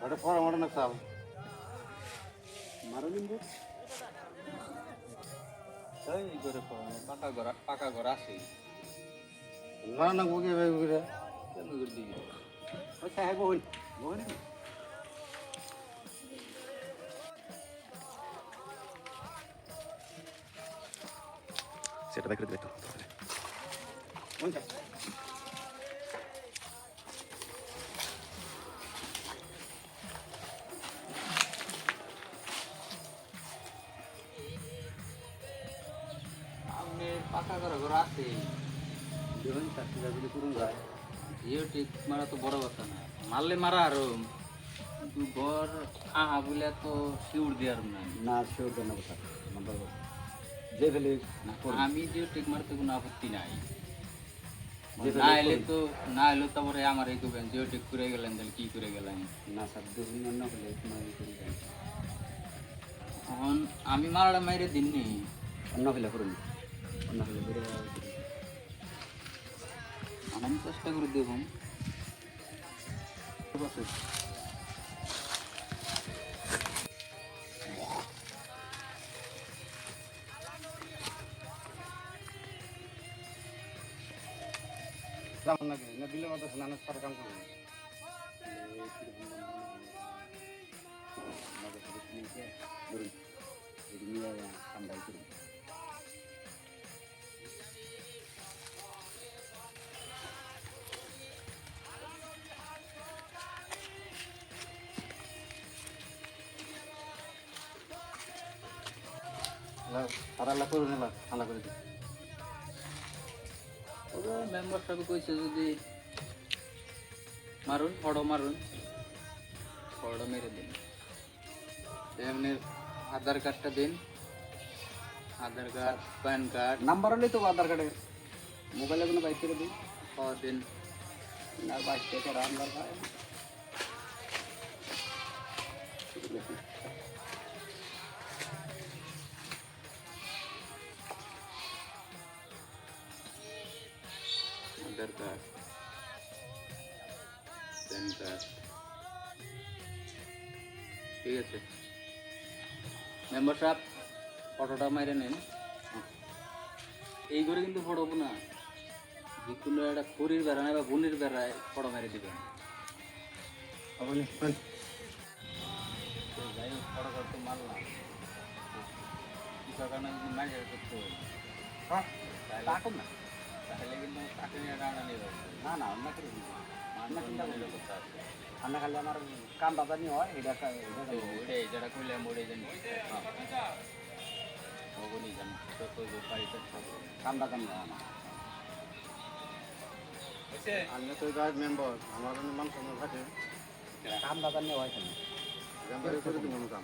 ওটা পরে মারো না চাল মারো নিম্বু এই করে পাকা ঘর আছে মারো না বুকে ভাই বুকে কেন করে দিবি ওই সাহেব বল বল সেটা দেখলে দিবে তো কোনটা সামনে পাকা ঘর আছে দেখুন চাকরিটা যদি করুন যায় জিও টিক মারা তো বড় কথা না মারলে মারা আরো কিন্তু ঘর আহা বলে তো শিউর দেওয়ার না না শিওর দেন না কথা নাম্বার যে ফেলে আমি জিও টিক মারতে কোনো আপত্তি নাই যে না এলে তো না এলে তারপরে আমার এই করবেন জিও টিক করে গেলেন তাহলে কি করে গেলেন না স্যার দেখুন অন্য হলে তোমার করে যায় এখন আমি মারাটা মাইরে দিননি অন্য হলে করুন অন্য হলে করে আমি চেষ্টা করে দেখুন যেমন নাকি না বিলের মধ্যে স্নানের সার কাম করুন ঠান্ডাই করুন সারালা করুন এবার ঠান্ডা করে দিন ওরা মেম্বার সাহেব কইছে যদি মারুন ফটো মেরে দিন এমনি আধার কার্ডটা দিন আধার কার্ড প্যান কার্ড নাম্বার হলেই তো আধার কার্ডের মোবাইলে কোনো বাইক করে দিন দিন আর বাইক থেকে রান্নার ভাই আধার কার্ড প্যান কার্ড ঠিক আছে মেম্বার সাহেব ফটোটা মেরে নেন এই করে কিন্তু ফটো না যে কোনো একটা খড়ির বেড়ায় বা বোনের বেড়ায় ফটো মেরে দিবেন যাই হোক ফটো করতে মারলাম কিছু কারণে যদি মারি করতে হবে রাখুন না তাহলে কিন্তু তাকে নিয়ে রান্না নেবে না না অন্য করে রান্না চিন্তা করলে করতে হবে ঠান্ডা খালি আমার কাম দাদা নিয়ে হয় এটা তো ওইটাই যেটা করলে আমি ওটাই জানি ওগুলি জানি তো বাড়িতে থাকবো কাম দাদা নিয়ে হয় আমি তো গাইড মেম্বার আমার মান সম্মান থাকে কাম দাদা নিয়ে হয় কেন করে দিব কাম